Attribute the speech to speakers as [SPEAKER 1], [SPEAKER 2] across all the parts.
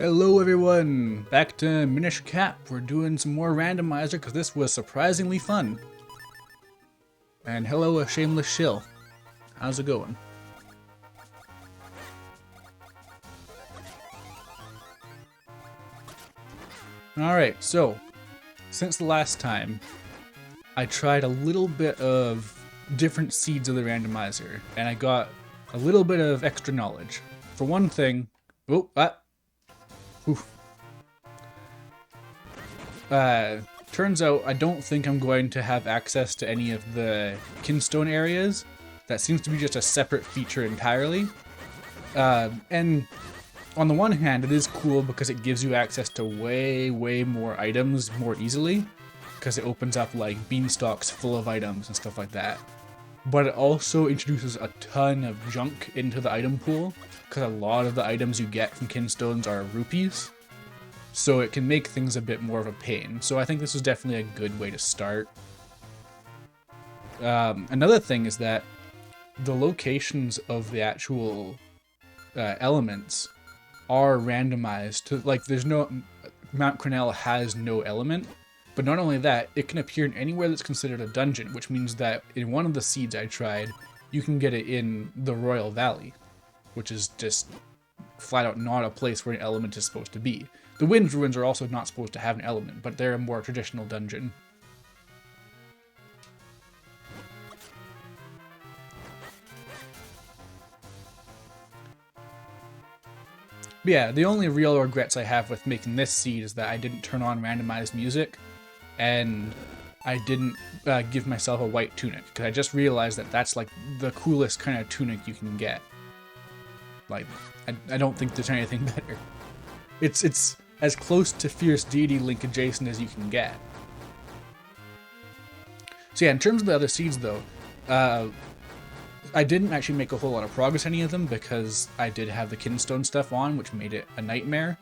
[SPEAKER 1] Hello everyone! Back to Minish Cap. We're doing some more Randomizer because this was surprisingly fun. And hello a shameless shill. How's it going? Alright, so since the last time, I tried a little bit of different seeds of the Randomizer, and I got a little bit of extra knowledge. For one thing, turns out I don't think I'm going to have access to any of the kinstone areas. That seems to be just a separate feature entirely. And on the one hand, it is cool because it gives you access to way more items more easily, because it opens up like beanstalks full of items and stuff like that. But it also introduces a ton of junk into the item pool, because a lot of the items you get from kinstones are rupees. So it can make things a bit more of a pain. So I think this is definitely a good way to start. Another thing is that the locations of the actual elements are randomized to, like, there's no, Mount Cornell has no element, but not only that, it can appear in anywhere that's considered a dungeon, which means that in one of the seeds I tried, you can get it in the Royal Valley, which is just flat out not a place where an element is supposed to be. The Wind Ruins are also not supposed to have an element, but they're a more traditional dungeon. But yeah, the only real regrets I have with making this seed is that I didn't turn on randomized music, and I didn't give myself a white tunic, because I just realized that that's like the coolest kind of tunic you can get. Like, I don't think there's anything better. It's as close to Fierce Deity Link adjacent as you can get. So yeah, in terms of the other seeds though, I didn't actually make a whole lot of progress on any of them because I did have the kinstone stuff on, which made it a nightmare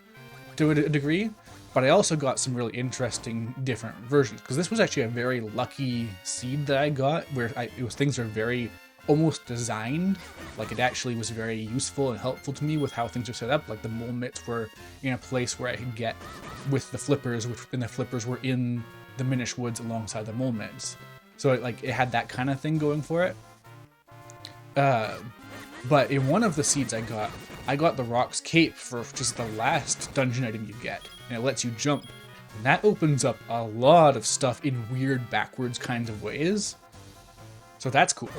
[SPEAKER 1] to a degree. But I also got some really interesting different versions, because this was actually a very lucky seed that I got, where things are very almost designed. Like, it actually was very useful and helpful to me with how things are set up. Like, the mole mitts were in a place where I could get with the flippers, and the flippers were in the Minish woods alongside the mole mitts. So it had that kind of thing going for it. But in one of the seeds I got the Rock's Cape for just the last dungeon item you get, and it lets you jump. And that opens up a lot of stuff in weird backwards kinds of ways. So that's cool.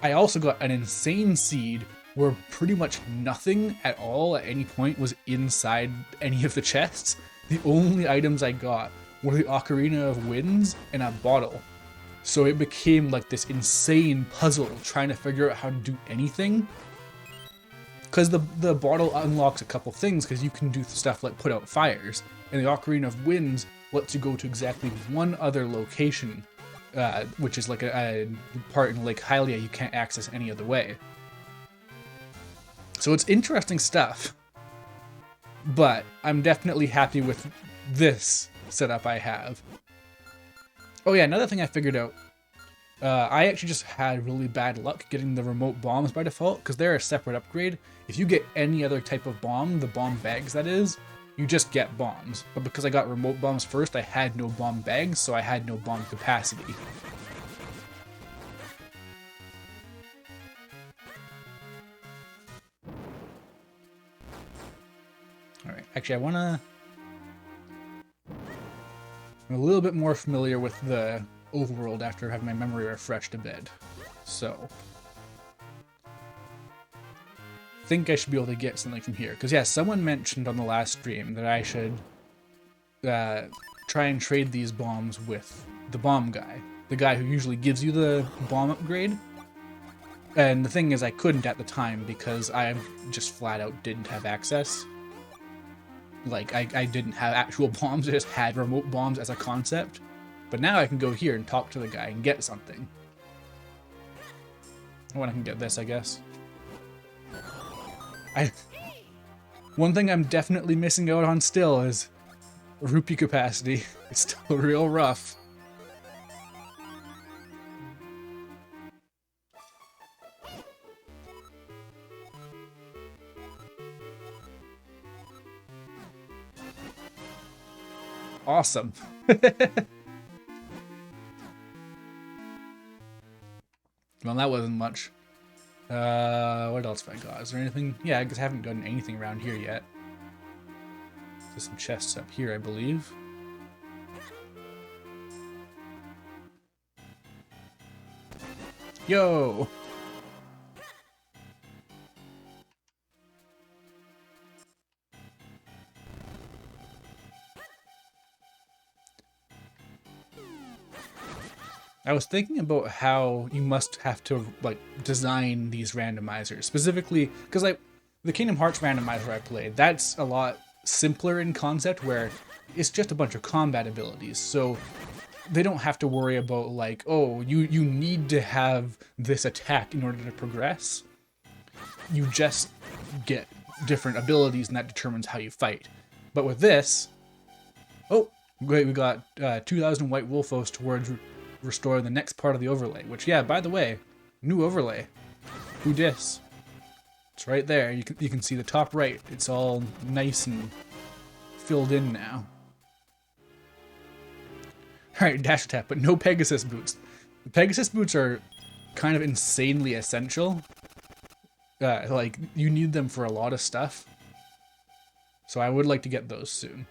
[SPEAKER 1] I also got an insane seed where pretty much nothing at all at any point was inside any of the chests. The only items I got were the Ocarina of Winds and a bottle. So it became like this insane puzzle trying to figure out how to do anything. Because the bottle unlocks a couple things, because you can do stuff like put out fires, and the Ocarina of Winds lets you go to exactly one other location, which is like a part in Lake Hylia you can't access any other way. So it's interesting stuff, but I'm definitely happy with this setup I have. Oh yeah, another thing I figured out, I actually just had really bad luck getting the remote bombs by default, because they're a separate upgrade. If you get any other type of bomb, the bomb bags that is, you just get bombs. But because I got remote bombs first, I had no bomb bags, so I had no bomb capacity. Alright, actually I'm a little bit more familiar with the overworld after having my memory refreshed a bit. So I think I should be able to get something from here. Because yeah, someone mentioned on the last stream that I should try and trade these bombs with the bomb guy. The guy who usually gives you the bomb upgrade. And the thing is, I couldn't at the time because I just flat out didn't have access. Like, I didn't have actual bombs, I just had remote bombs as a concept. But now I can go here and talk to the guy and get something. When I can get this, I guess. One thing I'm definitely missing out on still is rupee capacity. It's still real rough. Awesome. Well, that wasn't much. What else have I got? Is there anything? Yeah, I guess I haven't gotten anything around here yet. There's some chests up here, I believe. Yo! I was thinking about how you must have to like design these randomizers specifically because like the Kingdom Hearts randomizer I played, that's a lot simpler in concept where it's just a bunch of combat abilities. So they don't have to worry about like, oh, you need to have this attack in order to progress. You just get different abilities and that determines how you fight. But with this, oh, great, we got 2,000 white wolfos towards restore the next part of the overlay, which, yeah, by the way, new overlay. Who dis? It's right there. You can see the top right. It's all nice and filled in now. Alright, dash attack, but no Pegasus boots. The Pegasus boots are kind of insanely essential. Like, you need them for a lot of stuff. So I would like to get those soon.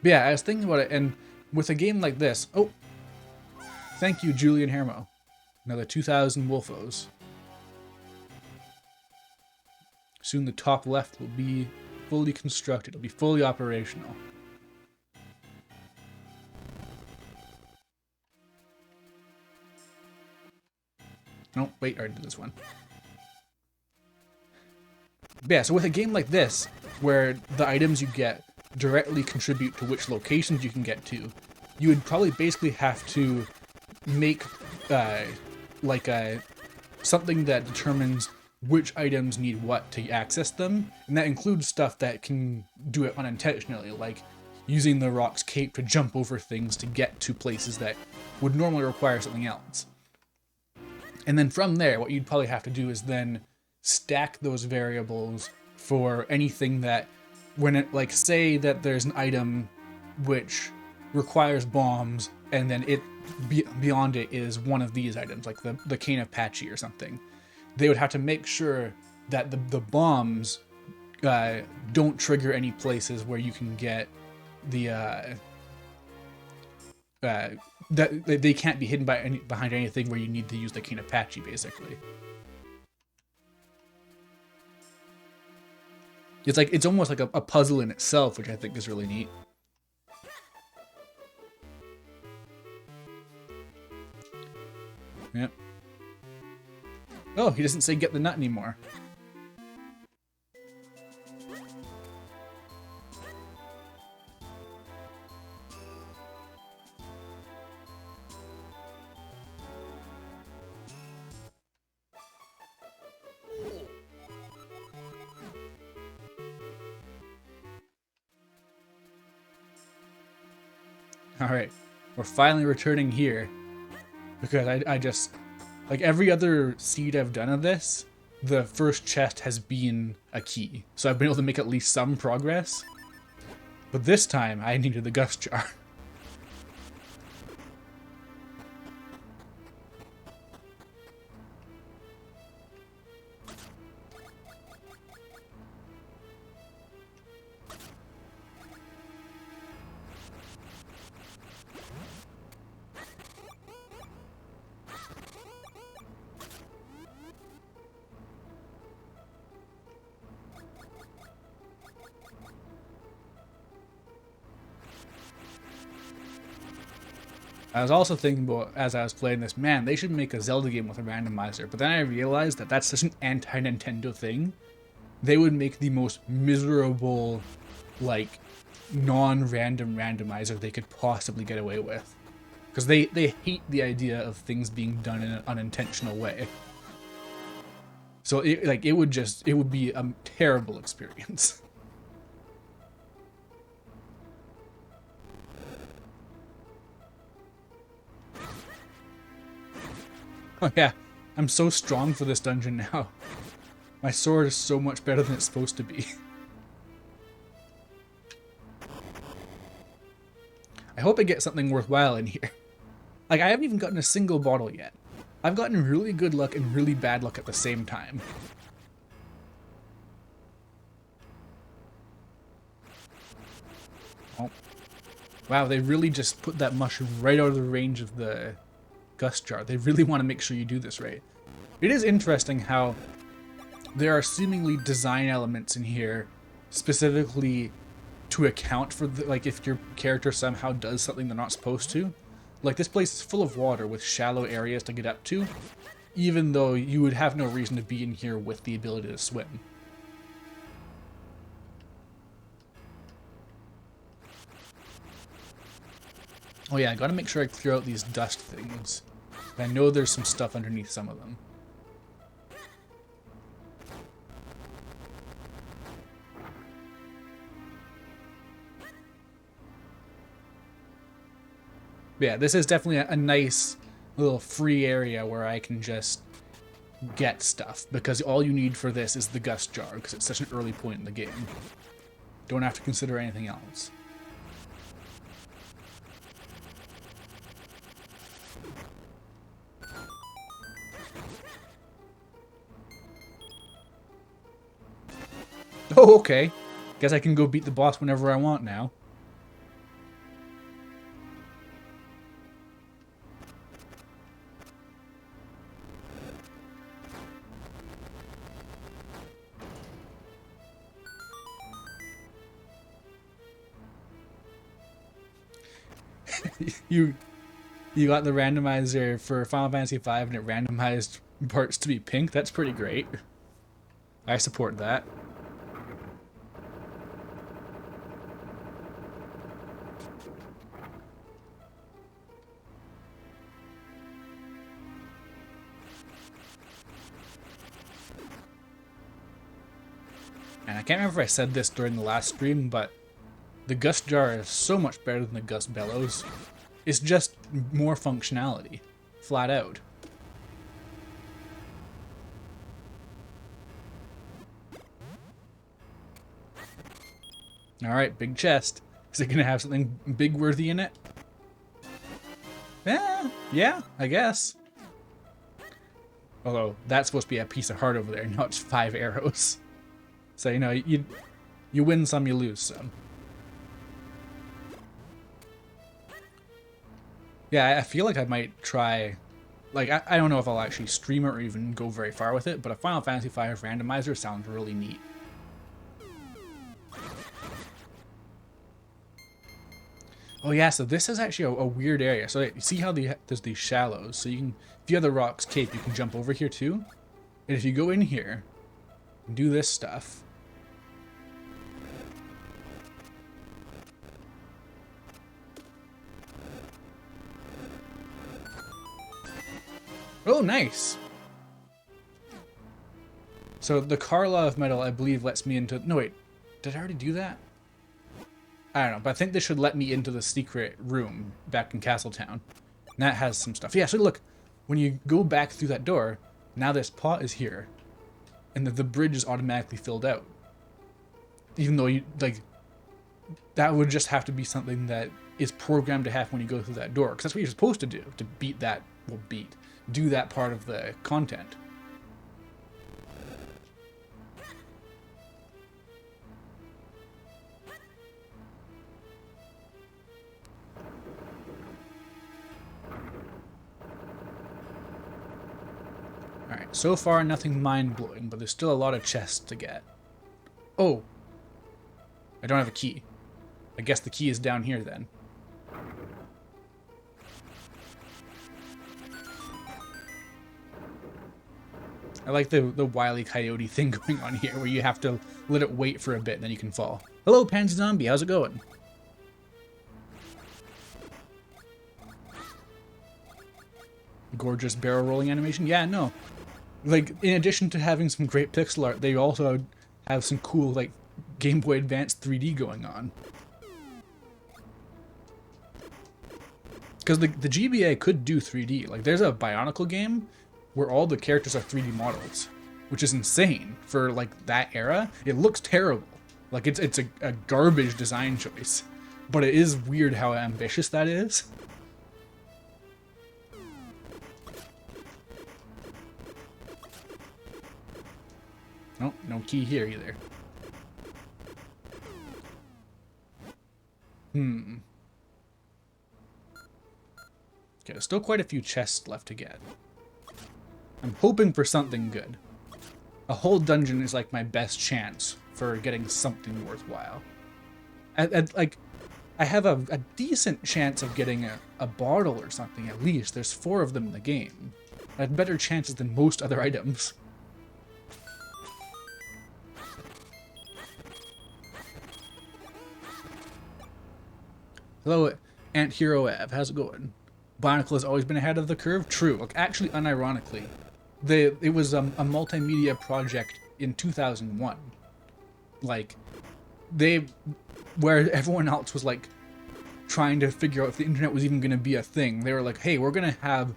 [SPEAKER 1] But yeah, I was thinking about it, and with a game like this... Oh! Thank you, Julian Hermo. Another 2,000 wolfos. Soon the top left will be fully constructed. It'll be fully operational. No, wait, I already did this one. But yeah, so with a game like this, where the items you get directly contribute to which locations you can get to, you would probably basically have to make something that determines which items need what to access them, and that includes stuff that can do it unintentionally, like using the rock's cape to jump over things to get to places that would normally require something else. And then from there, what you'd probably have to do is then stack those variables for anything that, when it, like, say that there's an item which requires bombs, and then it beyond it is one of these items, like the Cane of Patchy or something. They would have to make sure that the bombs don't trigger any places where you can get the that they can't be hidden behind anything where you need to use the Cane of Patchy, basically. It's almost like a puzzle in itself, which I think is really neat. Yep. Oh, he doesn't say get the nut anymore. Alright, we're finally returning here. Because I just, like every other seed I've done of this, the first chest has been a key. So I've been able to make at least some progress. But this time, I needed the Gust Jar. I was also thinking about, as I was playing this, man, they should make a Zelda game with a randomizer. But then I realized that that's such an anti-Nintendo thing. They would make the most miserable, like, non-random randomizer they could possibly get away with. Because they hate the idea of things being done in an unintentional way. So, it would be a terrible experience. Oh yeah, I'm so strong for this dungeon now. My sword is so much better than it's supposed to be. I hope I get something worthwhile in here. Like, I haven't even gotten a single bottle yet. I've gotten really good luck and really bad luck at the same time. Oh. Wow, they really just put that mushroom right out of the range of the gust jar. They really want to make sure you do this right. It is interesting how there are seemingly design elements in here specifically to account for, like, if your character somehow does something they're not supposed to. Like, this place is full of water with shallow areas to get up to, even though you would have no reason to be in here with the ability to swim. Oh yeah, I gotta make sure I clear out these dust things. I know there's some stuff underneath some of them. Yeah, this is definitely a nice little free area where I can just get stuff, because all you need for this is the gust jar, because it's such an early point in the game. Don't have to consider anything else. Oh, okay. Guess I can go beat the boss whenever I want now. You got the randomizer for Final Fantasy V and it randomized parts to be pink? That's pretty great. I support that. And I can't remember if I said this during the last stream, but the gust jar is so much better than the gust bellows. It's just more functionality, flat out. Alright, big chest. Is it gonna have something big worthy in it? Yeah, I guess. Although, that's supposed to be a piece of heart over there, not just 5 arrows. So, you know, you win some, you lose some. Yeah, I feel like I might try... Like, I don't know if I'll actually stream it or even go very far with it, but a Final Fantasy V randomizer sounds really neat. Oh yeah, so this is actually a weird area. So you see how there's these shallows, so you can, if you have the rocks cape, you can jump over here too. And if you go in here and do this stuff, oh, nice! So the Carla of Metal, I believe, lets me into... No, wait. Did I already do that? I don't know, but I think this should let me into the secret room back in Castletown. And that has some stuff. Yeah, so look, when you go back through that door, now this pot is here. And the bridge is automatically filled out. Even though you, like, that would just have to be something that is programmed to happen when you go through that door. Because that's what you're supposed to do, to beat that, well, do that part of the content. Alright, so far nothing mind-blowing, but there's still a lot of chests to get. Oh! I don't have a key. I guess the key is down here then. I like the Wile E. Coyote thing going on here, where you have to let it wait for a bit and then you can fall. Hello, Pansy Zombie, how's it going? Gorgeous barrel rolling animation? Yeah, no. Like, in addition to having some great pixel art, they also have some cool, like, Game Boy Advance 3D going on. Because the GBA could do 3D. Like, there's a Bionicle game where all the characters are 3D models, which is insane for, like, that era. It looks terrible. Like, it's a garbage design choice. But it is weird how ambitious that is. Nope, no key here either. Okay, there's still quite a few chests left to get. I'm hoping for something good. A whole dungeon is like my best chance for getting something worthwhile. Like, I have a decent chance of getting a bottle or something at least. There's 4 of them in the game. I have better chances than most other items. Hello, Ant Hero Ev. How's it going? Bionicle has always been ahead of the curve. True. Like, actually, unironically, it was a multimedia project in 2001. Like, where everyone else was like trying to figure out if the internet was even going to be a thing. They were like, hey, we're going to have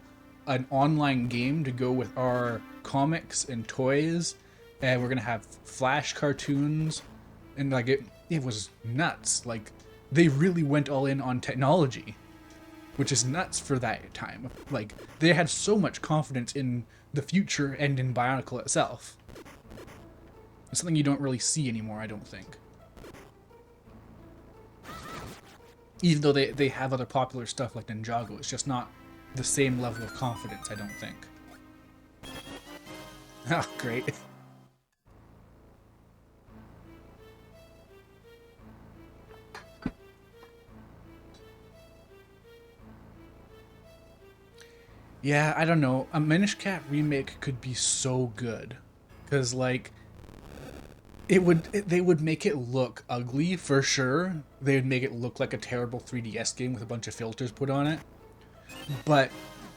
[SPEAKER 1] an online game to go with our comics and toys, and we're going to have Flash cartoons, and like it was nuts. Like, they really went all in on technology, which is nuts for that time. Like, they had so much confidence in the future and in Bionicle itself. It's something you don't really see anymore, I don't think. Even though they have other popular stuff like Ninjago, it's just not the same level of confidence, I don't think. Oh, great. Yeah, I don't know. A Minish Cat remake could be so good. Because, like, they would make it look ugly, for sure. They would make it look like a terrible 3DS game with a bunch of filters put on it. But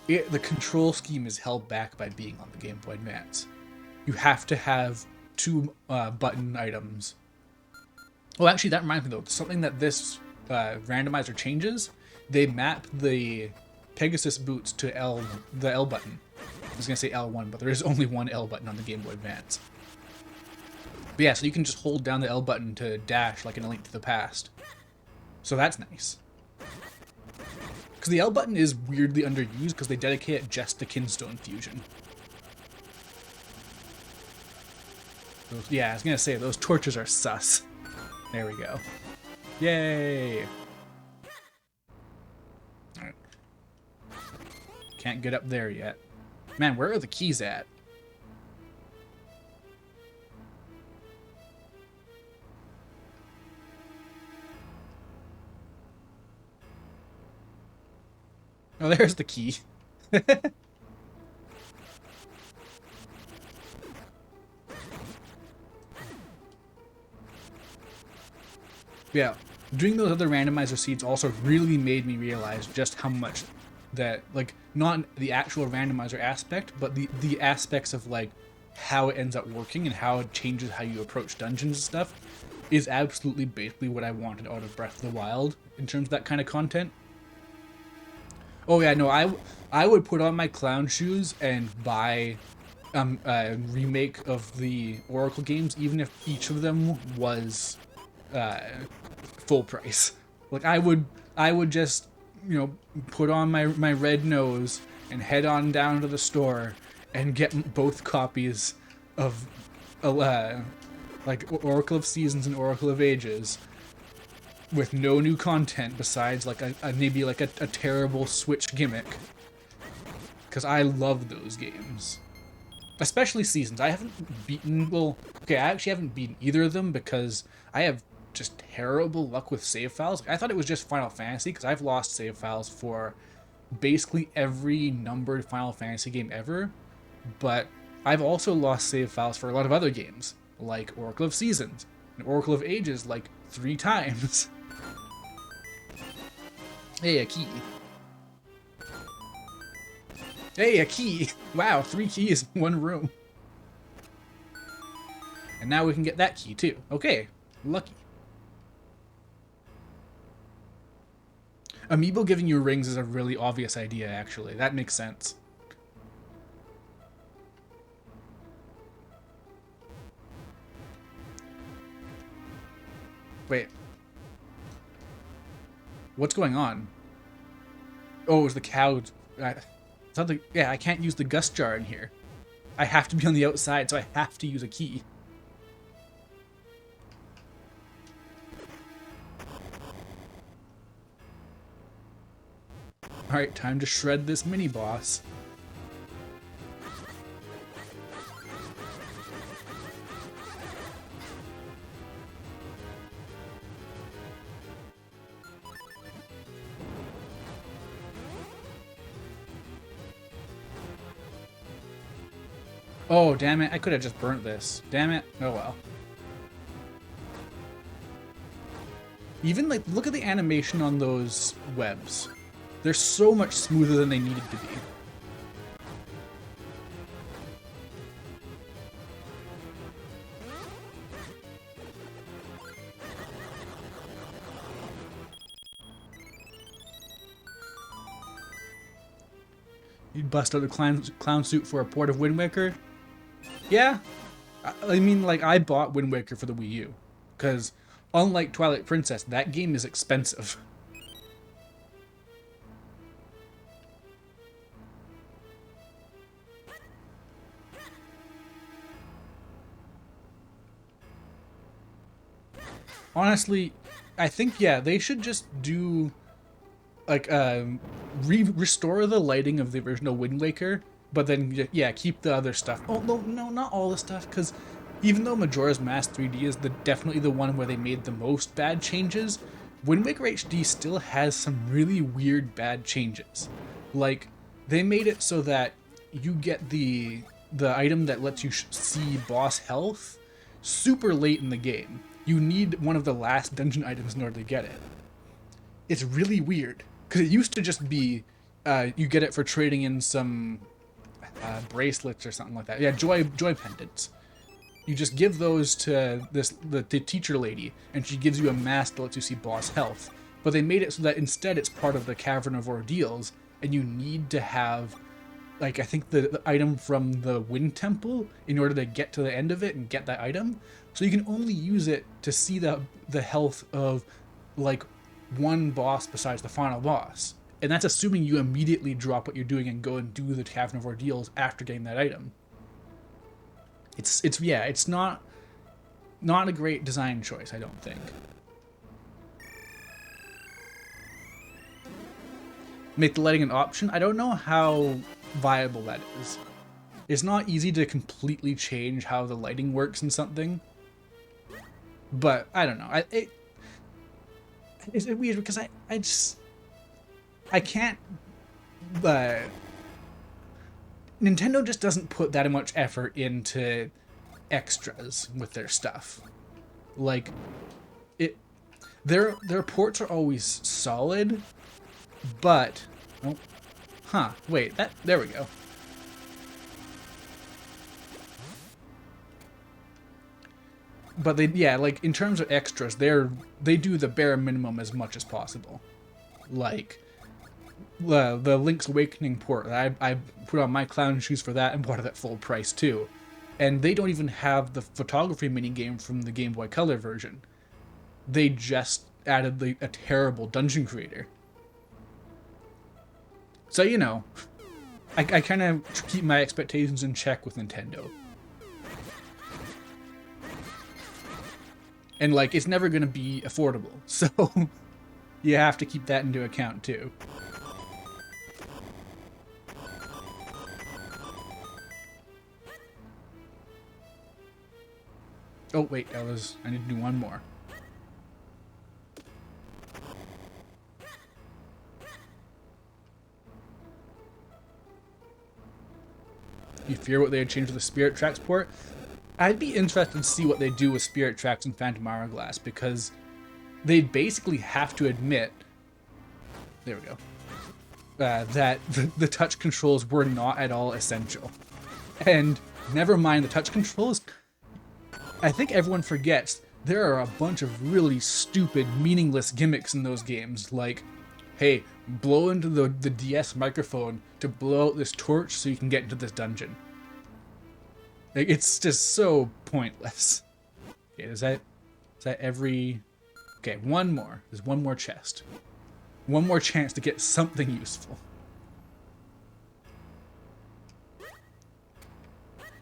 [SPEAKER 1] the control scheme is held back by being on the Game Boy Advance. You have to have 2 button items. Oh, actually, that reminds me, though. Something that this randomizer changes, they map the Pegasus boots to the L button. I was going to say L1, but there is only one L button on the Game Boy Advance. But yeah, so you can just hold down the L button to dash like in A Link to the Past. So that's nice. Because the L button is weirdly underused because they dedicate it just to Kinstone Fusion. Yeah, I was going to say, those torches are sus. There we go. Yay! Alright. Can't get up there yet. Man, where are the keys at? Oh, there's the key. Yeah, doing those other randomizer seeds also really made me realize just how much that, like, not the actual randomizer aspect, but the aspects of, like, how it ends up working and how it changes how you approach dungeons and stuff is absolutely basically what I wanted out of Breath of the Wild in terms of that kind of content. Oh yeah, no, I would put on my clown shoes and buy a remake of the Oracle games, even if each of them was full price. Like, I would just, you know, put on my red nose and head on down to the store and get both copies of like Oracle of Seasons and Oracle of Ages with no new content besides like maybe like a terrible Switch gimmick. Because I love those games. Especially Seasons. I haven't beaten, well, okay, I actually haven't beaten either of them because I have just terrible luck with save files. I thought it was just Final Fantasy because I've lost save files for basically every numbered Final Fantasy game ever. But I've also lost save files for a lot of other games, like Oracle of Seasons and Oracle of Ages, like 3 times. Hey, a key. Hey, a key! Wow, 3 keys in 1 room. And now we can get that key too. Okay, lucky. Amiibo giving you rings is a really obvious idea, actually. That makes sense. Wait. What's going on? Oh, it was the cow. Yeah, I can't use the gust jar in here. I have to be on the outside, so I have to use a key. Alright, time to shred this mini-boss. Oh, damn it. I could have just burnt this. Damn it. Oh, well. Even, like, look at the animation on those webs. They're so much smoother than they needed to be. You'd bust out a clown suit for a port of Wind Waker? Yeah. I mean, like, I bought Wind Waker for the Wii U. Because, unlike Twilight Princess, that game is expensive. Honestly, I think, yeah, they should just do, like, restore the lighting of the original Wind Waker, but then, yeah, keep the other stuff. Oh, no, not all the stuff, because even though Majora's Mask 3D is definitely the one where they made the most bad changes, Wind Waker HD still has some really weird bad changes. Like, they made it so that you get the item that lets you see boss health super late in the game. You need one of the last dungeon items in order to get it. It's really weird, because it used to just be you get it for trading in some bracelets or something like that. Yeah, joy pendants. You just give those to the teacher lady, and she gives you a mask that lets you see boss health. But they made it so that instead it's part of the Cavern of Ordeals, and you need to have, like, I think the item from the Wind Temple in order to get to the end of it and get that item. So you can only use it to see the health of, like, one boss besides the final boss. And that's assuming you immediately drop what you're doing and go and do the Cavern of Ordeals after getting that item. It's not a great design choice, I don't think. Make the lighting an option? I don't know how viable that is. It's not easy to completely change how the lighting works in something. But, I don't know. It's weird because I can't... Nintendo just doesn't put that much effort into extras with their stuff. Like, their ports are always solid, but... Oh, huh, wait, there we go. But like, in terms of extras, they do the bare minimum as much as possible. Like, the Link's Awakening port, I put on my clown shoes for that and bought it at full price too. And they don't even have the photography minigame from the Game Boy Color version. They just added a terrible dungeon creator. So, you know, I kind of keep my expectations in check with Nintendo. And, like, it's never going to be affordable, so you have to keep that into account, too. Oh, wait, I need to do one more. You fear what they had changed with the Spirit Tracks port? I'd be interested to see what they do with Spirit Tracks and Phantom Hourglass, because they'd basically have to admit, there we go, that the touch controls were not at all essential. And never mind the touch controls, I think everyone forgets there are a bunch of really stupid, meaningless gimmicks in those games, like, hey, blow into the DS microphone to blow out this torch so you can get into this dungeon. Like, it's just so pointless. Okay, is that every... Okay, one more. There's one more chest. One more chance to get something useful.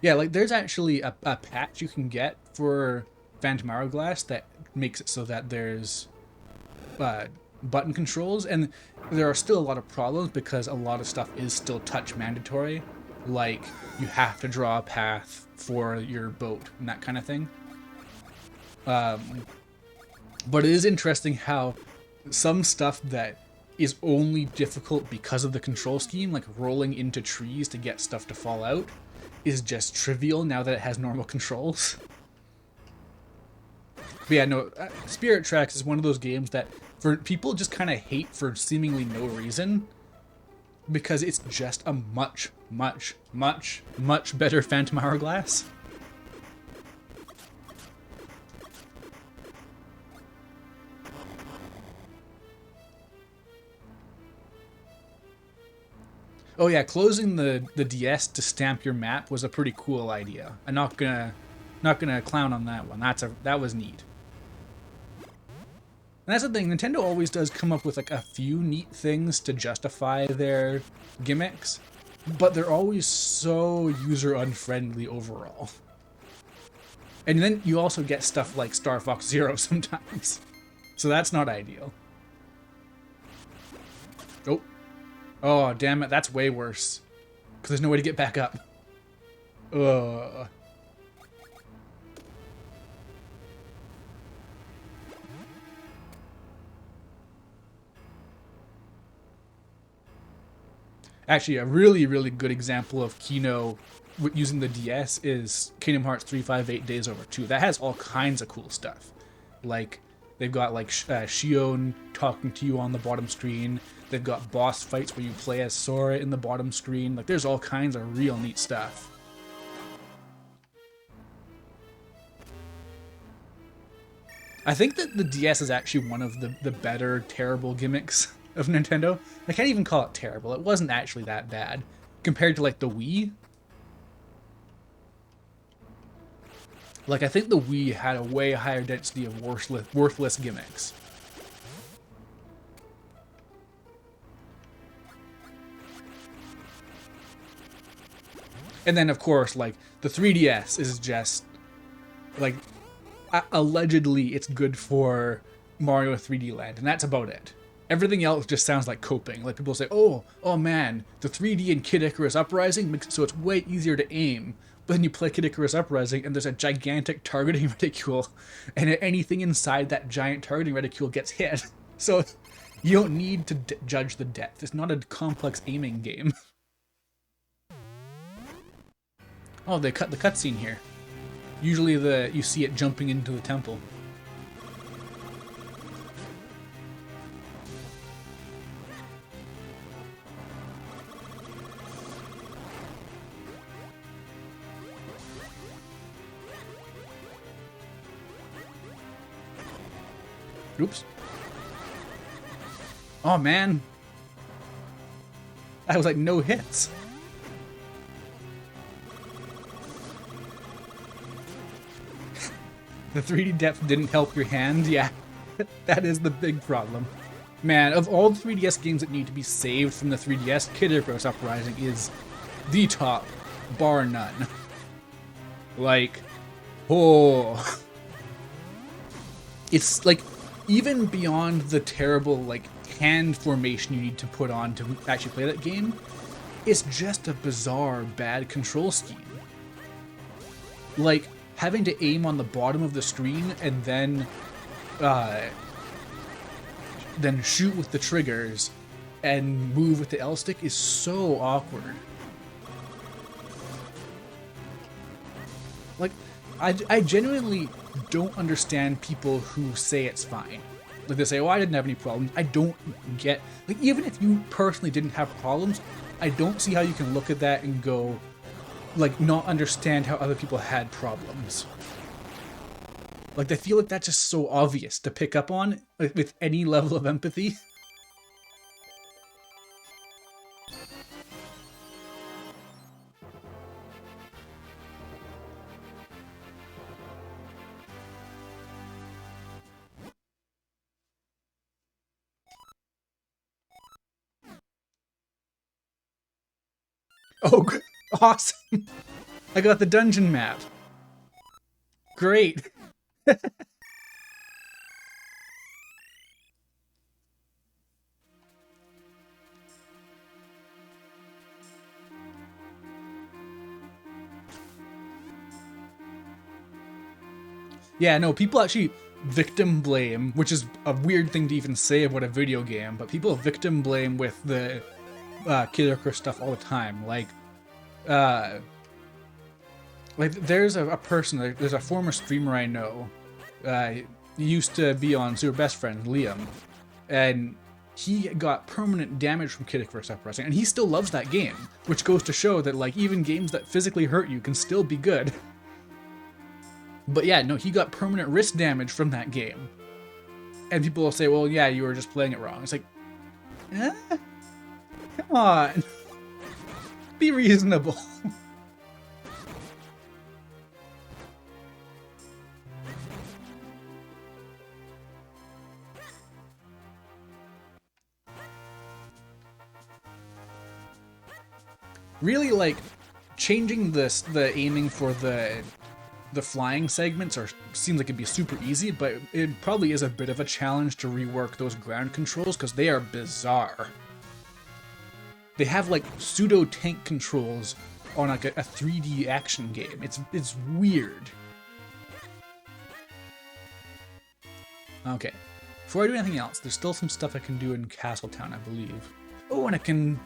[SPEAKER 1] Yeah, like there's actually a patch you can get for Phantom Hourglass that makes it so that there's button controls, and there are still a lot of problems because a lot of stuff is still touch mandatory, like you have to draw a path for your boat and that kind of thing. But it is interesting how some stuff that is only difficult because of the control scheme, like rolling into trees to get stuff to fall out, is just trivial now that it has normal controls. But yeah, no, Spirit Tracks is one of those games that for people just kind of hate for seemingly no reason, because it's just a much, much, much, much better Phantom Hourglass. Oh yeah, closing the DS to stamp your map was a pretty cool idea. I'm not gonna clown on that one. That was neat. And that's the thing, Nintendo always does come up with like a few neat things to justify their gimmicks, but they're always so user unfriendly overall. And then you also get stuff like Star Fox Zero sometimes. So that's not ideal. Oh. Oh, damn it, that's way worse. Because there's no way to get back up. Ugh. Actually, a really, really good example of Kino using the DS is Kingdom Hearts 358 Days Over 2. That has all kinds of cool stuff. Like, they've got like Shion talking to you on the bottom screen. They've got boss fights where you play as Sora in the bottom screen. Like, there's all kinds of real neat stuff. I think that the DS is actually one of the better terrible gimmicks of Nintendo. I can't even call it terrible. It wasn't actually that bad compared to like the Wii. Like, I think the Wii had a way higher density of worthless gimmicks. And then, of course, like, the 3DS is just, like, allegedly it's good for Mario 3D Land, and that's about it. Everything else just sounds like coping. Like, people say, oh man, the 3D in Kid Icarus Uprising makes it so it's way easier to aim. But then you play Kid Icarus Uprising, and there's a gigantic targeting reticule, and anything inside that giant targeting reticule gets hit. So you don't need to judge the depth. It's not a complex aiming game. Oh, they cut the cutscene here. Usually you see it jumping into the temple. Oops. Oh man. That was like no hits. The 3D depth didn't help your hand? Yeah, that is the big problem. Man, of all the 3DS games that need to be saved from the 3DS, Kid Icarus Uprising is the top, bar none. Like, oh. It's like, even beyond the terrible, like, hand formation you need to put on to actually play that game, it's just a bizarre, bad control scheme. Like, having to aim on the bottom of the screen and then shoot with the triggers and move with the L stick is so awkward. Like, I genuinely don't understand people who say it's fine. Like, they say, oh, I didn't have any problems. I don't get, like, even if you personally didn't have problems, I don't see how you can look at that and go, like, not understand how other people had problems. Like, I feel like that's just so obvious to pick up on, like, with any level of empathy. Oh, awesome. I got the dungeon map. Great. Yeah, no, people actually victim blame, which is a weird thing to even say about a video game, but people victim blame with the Kid Icarus stuff all the time. There's a person, there's a former streamer I know, he used to be on Super Best Friend, Liam, and he got permanent damage from Kid Icarus Uprising, and he still loves that game, which goes to show that like even games that physically hurt you can still be good. But yeah, no, he got permanent wrist damage from that game. And people will say, well, yeah, you were just playing it wrong. It's like, come on. Be reasonable. Really, like, changing the aiming for the flying segments seems like it'd be super easy, but it probably is a bit of a challenge to rework those ground controls because they are bizarre. They have like pseudo tank controls on like a 3D action game. It's weird. Okay, before I do anything else, there's still some stuff I can do in Castletown, I believe. Oh, and I can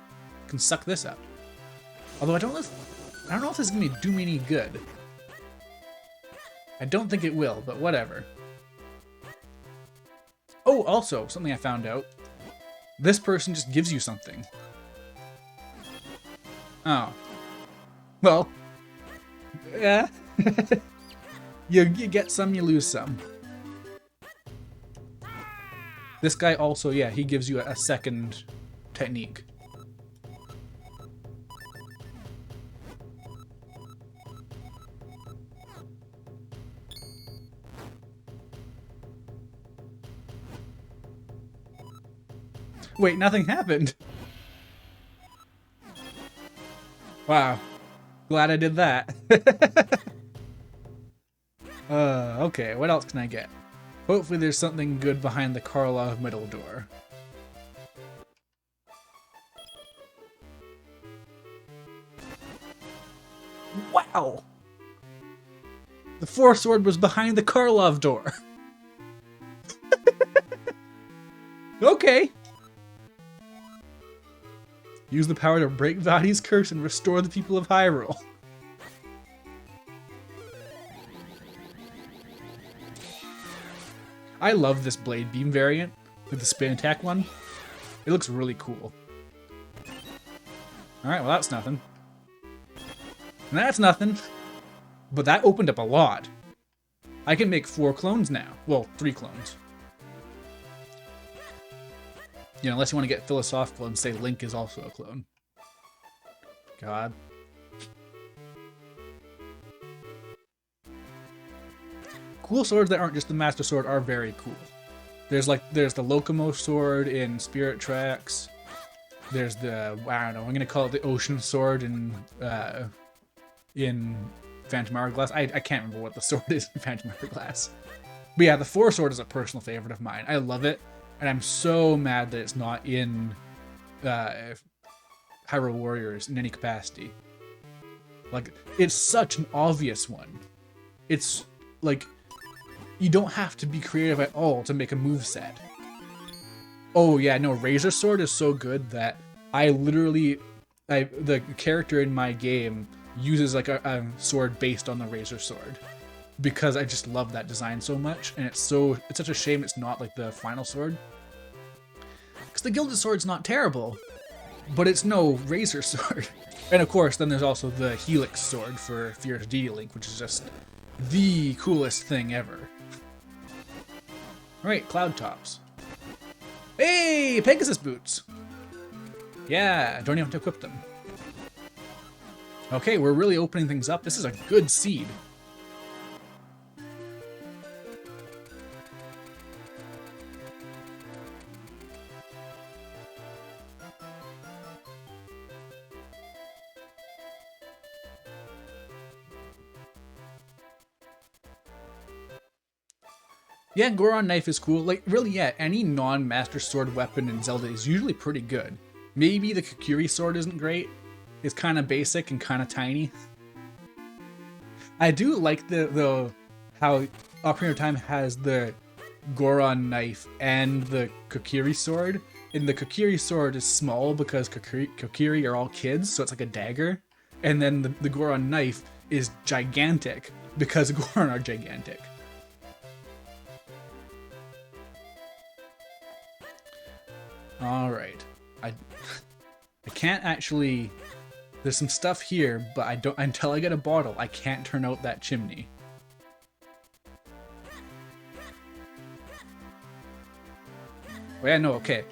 [SPEAKER 1] suck this up. Although I don't know if this is gonna do me any good. I don't think it will, but whatever. Oh, also, something I found out. This person just gives you something. Oh. Well. Yeah. you get some, you lose some. This guy also, yeah, he gives you a second technique. Wait, nothing happened. Wow. Glad I did that. Okay, what else can I get? Hopefully there's something good behind the Karlov middle door. Wow! The Force Sword was behind the Karlov door. Okay. Use the power to break Vadi's curse and restore the people of Hyrule. I love this Blade Beam variant, with the spin attack one. It looks really cool. Alright, well that's nothing. And that's nothing. But that opened up a lot. I can make 4 clones now. Well, 3 clones. You know, unless you want to get philosophical and say Link is also a clone. God. Cool swords that aren't just the Master Sword are very cool. There's the Locomo sword in Spirit Tracks. There's the, I don't know, I'm gonna call it the Ocean Sword in Phantom Hourglass. I can't remember what the sword is in Phantom Hourglass. But yeah, the Force Sword is a personal favorite of mine. I love it. And I'm so mad that it's not in Hyrule Warriors in any capacity. Like, it's such an obvious one. It's, like, you don't have to be creative at all to make a moveset. Oh yeah, no, Razor Sword is so good that I literally, the character in my game uses like a sword based on the Razor Sword. Because I just love that design so much, and it's such a shame it's not like the final sword. Because the Gilded Sword's not terrible, but it's no Razor Sword. And of course, then there's also the Helix Sword for Fierce Deity Link, which is just the coolest thing ever. Alright, Cloud Tops. Hey, Pegasus Boots! Yeah, don't even have to equip them. Okay, we're really opening things up. This is a good seed. Yeah, Goron Knife is cool. Like, really, yeah, any non-Master Sword weapon in Zelda is usually pretty good. Maybe the Kokiri Sword isn't great. It's kind of basic and kind of tiny. I do like the how Ocarina of Time has the Goron Knife and the Kokiri Sword. And the Kokiri Sword is small because Kokiri are all kids, so it's like a dagger. And then the Goron Knife is gigantic because Goron are gigantic. Alright. I can't actually... There's some stuff here, but I don't... Until I get a bottle, I can't turn out that chimney. Oh yeah, no, okay.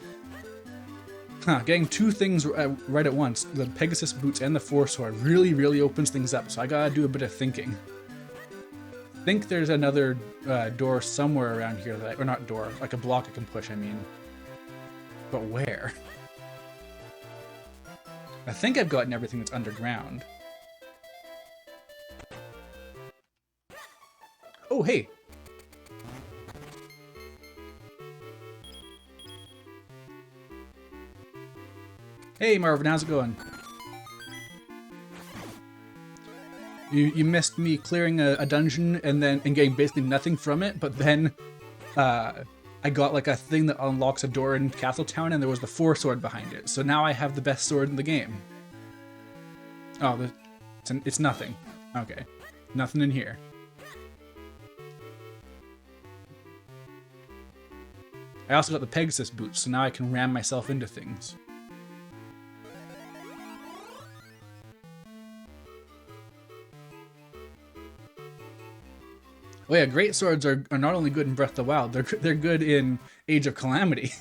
[SPEAKER 1] Huh, getting two things right at once, the Pegasus boots and the Force Sword, really opens things up, so I gotta do a bit of thinking. I think there's another door somewhere around here that... Or not door, like a block I can push, I mean. But where? I think I've gotten everything that's underground. Oh, hey! Hey Marvin, how's it going? You missed me clearing a dungeon and getting basically nothing from it, but then I got like a thing that unlocks a door in Castletown, and there was the Force Sword behind it. So now I have the best sword in the game. Oh, it's nothing. Okay, nothing in here. I also got the Pegasus boots, so now I can ram myself into things. Oh yeah, great swords are not only good in Breath of the Wild, they're good in Age of Calamity.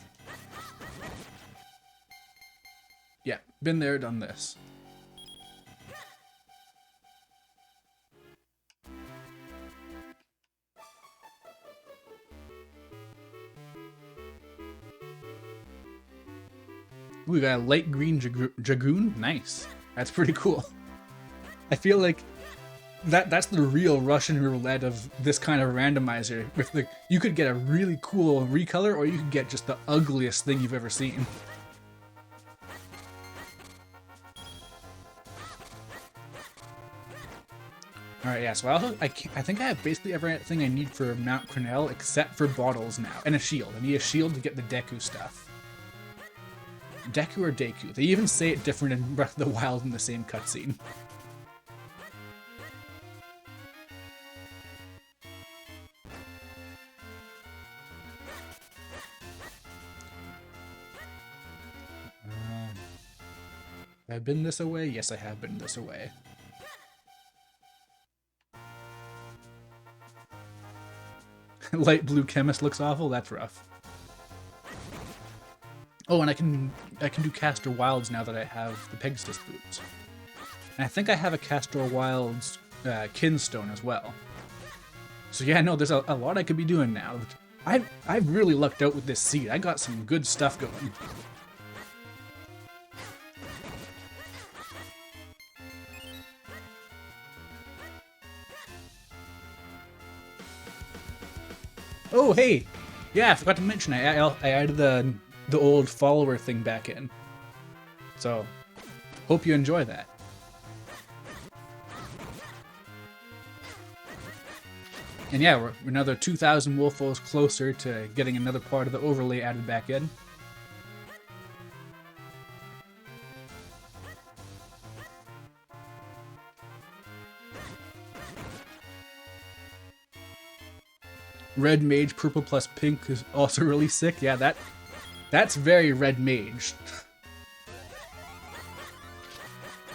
[SPEAKER 1] Yeah, been there, done this. Ooh, we got a light green dragoon. Nice. That's pretty cool. I feel like that's the real Russian roulette of this kind of randomizer. With you could get a really cool recolor, or you could get just the ugliest thing you've ever seen. Alright, yeah, so I think I have basically everything I need for Mount Cornell except for bottles now. And a shield. I need a shield to get the Deku stuff. Deku or Deku? They even say it different in Breath of the Wild in the same cutscene. Have I been this away? Yes, I have been this away. Light blue chemist looks awful. That's rough. Oh, and I can do Castor Wilds now that I have the Pegasus boots. And I think I have a Castor Wilds Kinstone as well. So yeah, no, there's a lot I could be doing now. I've really lucked out with this seed. I got some good stuff going. Oh, hey! Yeah, I forgot to mention, I added the old follower thing back in. So, hope you enjoy that. And yeah, we're another 2,000 Wolfos closer to getting another part of the overlay added back in. Red Mage, purple plus pink is also really sick. Yeah, that's very Red Mage.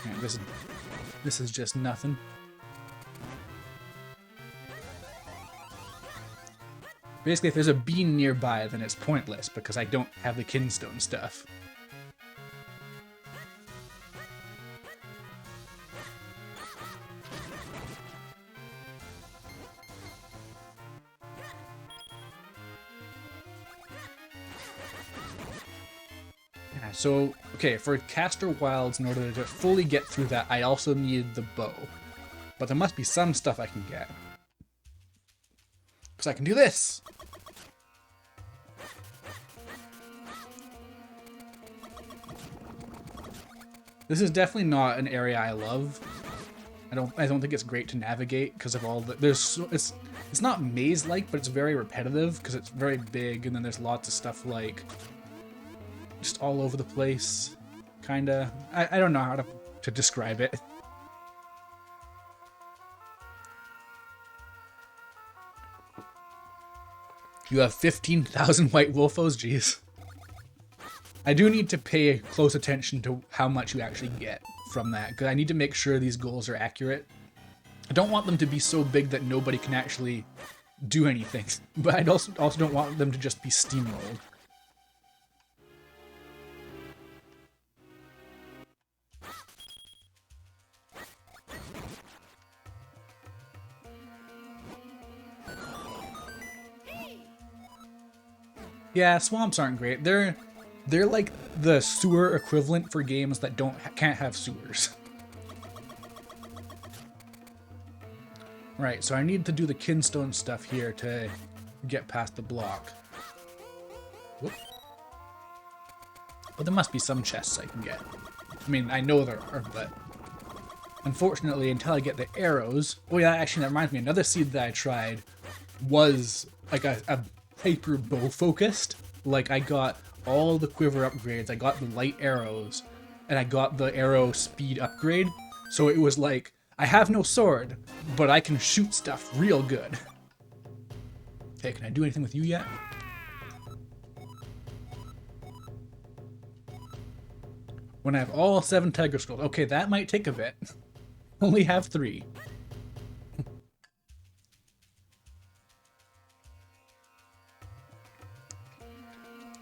[SPEAKER 1] Yeah, this is just nothing. Basically, if there's a bean nearby, then it's pointless because I don't have the Kinstone stuff. So, okay, for Castor Wilds, in order to fully get through that, I also needed the bow. But there must be some stuff I can get. Because I can do this! This is definitely not an area I love. I don't think it's great to navigate because of all the it's not maze-like, but it's very repetitive because it's very big, and then there's lots of stuff like just all over the place, kinda. I don't know how to describe it. You have 15,000 white wolfos, jeez. I do need to pay close attention to how much you actually get from that, because I need to make sure these goals are accurate. I don't want them to be so big that nobody can actually do anything, but I also don't want them to just be steamrolled. Yeah, swamps aren't great. They're like the sewer equivalent for games that can't have sewers. Right, so I need to do the kinstone stuff here to get past the block. Whoop. But there must be some chests I can get. I mean, I know there are, but unfortunately, until I get the arrows... Oh yeah, actually, that reminds me, another seed that I tried was like a hyper bow focused. Like, I got all the quiver upgrades, I got the light arrows, and I got the arrow speed upgrade. So it was like, I have no sword, but I can shoot stuff real good. Okay, can I do anything with you yet? When I have all 7 tiger skulls. Okay, that might take a bit. Only have 3.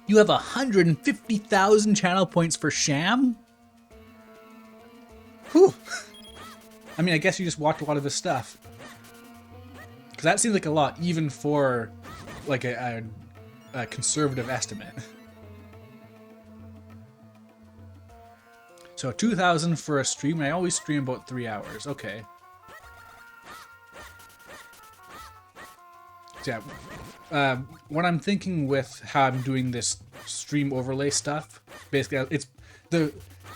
[SPEAKER 1] You have 150,000 channel points for Sham? Whew. I mean, I guess you just watch a lot of this stuff. Because that seems like a lot, even for like a conservative estimate. So 2,000 for a stream, and I always stream about 3 hours. Okay. So yeah, what I'm thinking with how I'm doing this stream overlay stuff, basically, it's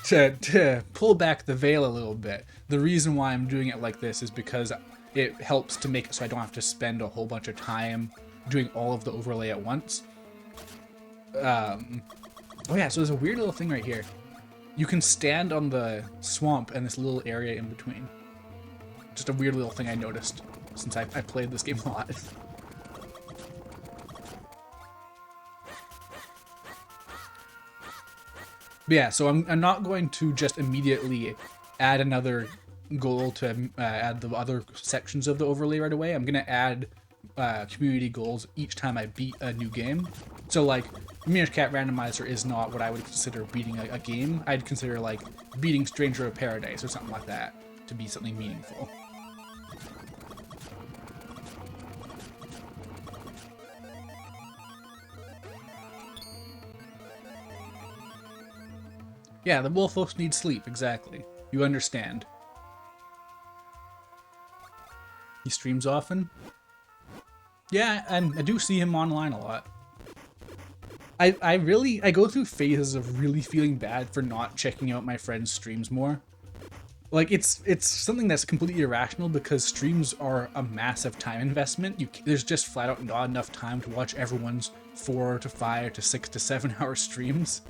[SPEAKER 1] to pull back the veil a little bit. The reason why I'm doing it like this is because it helps to make it so I don't have to spend a whole bunch of time doing all of the overlay at once. Oh yeah, so there's a weird little thing right here. You can stand on the swamp and this little area in between. Just a weird little thing I noticed since I played this game a lot. But yeah, so I'm not going to just immediately add another goal to add the other sections of the overlay right away. I'm going to add community goals each time I beat a new game. So like, Minish Randomizer is not what I would consider beating a game. I'd consider like beating Stranger of Paradise or something like that to be something meaningful. Yeah, the wolf folks need sleep, exactly. You understand. He streams often? Yeah, and I do see him online a lot. I go through phases of really feeling bad for not checking out my friends' streams more. Like, it's something that's completely irrational because streams are a massive time investment. There's just flat out not enough time to watch everyone's 4 to 5 to 6 to 7 hour streams.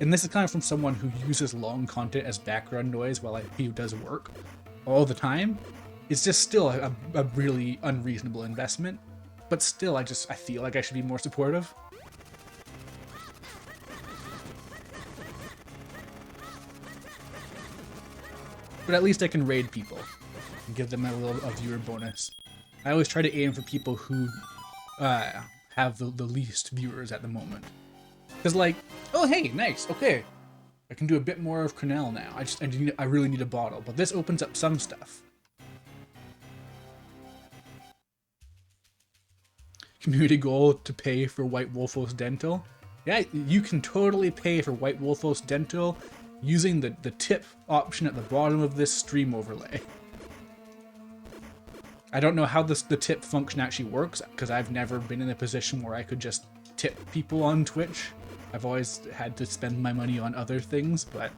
[SPEAKER 1] And this is kind of from someone who uses long content as background noise while he does work all the time. It's just still a really unreasonable investment. But still, I feel like I should be more supportive. But at least I can raid people and give them a viewer bonus. I always try to aim for people who have the least viewers at the moment. Because like, oh hey, nice, okay. I can do a bit more of Cornell now. I really need a bottle, but this opens up some stuff. Community goal to pay for White Wolfos Dental. Yeah, you can totally pay for White Wolfos Dental using the tip option at the bottom of this stream overlay. I don't know how the tip function actually works, because I've never been in a position where I could just tip people on Twitch. I've always had to spend my money on other things, but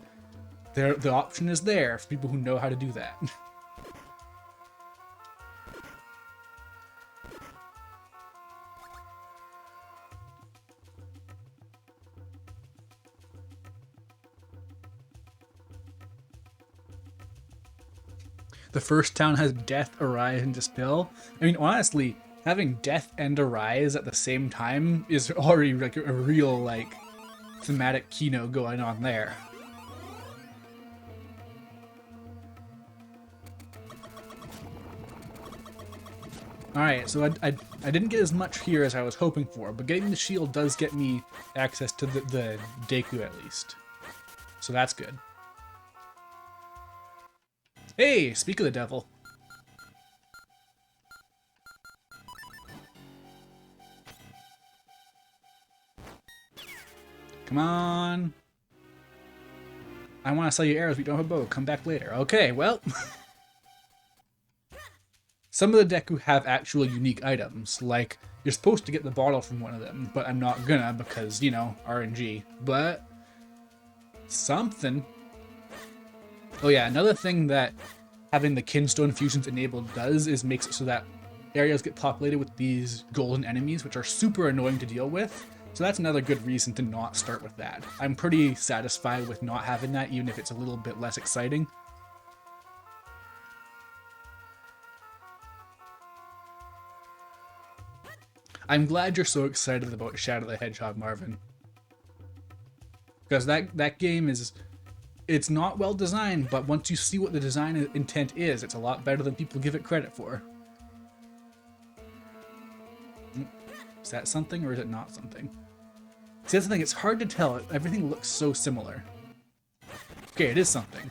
[SPEAKER 1] The option is there for people who know how to do that. The first town has death, arise, and dispel. I mean, honestly, having death and arise at the same time is already like a real like thematic keynote going on there. Alright, so I didn't get as much here as I was hoping for, but getting the shield does get me access to the Deku at least. So that's good. Hey, speak of the devil. Come on. I want to sell you arrows, but you don't have a bow. Come back later. Okay, well. Some of the Deku have actual unique items, like you're supposed to get the bottle from one of them, but I'm not gonna because, you know, RNG. But something. Oh yeah, another thing that having the Kinstone fusions enabled does is makes it so that areas get populated with these golden enemies, which are super annoying to deal with. So that's another good reason to not start with that. I'm pretty satisfied with not having that, even if it's a little bit less exciting. I'm glad you're so excited about Shadow the Hedgehog, Marvin. Because that game is... It's not well designed, but once you see what the design intent is, it's a lot better than people give it credit for. Is that something or is it not something? See, that's the thing, it's hard to tell. Everything looks so similar. Okay, it is something.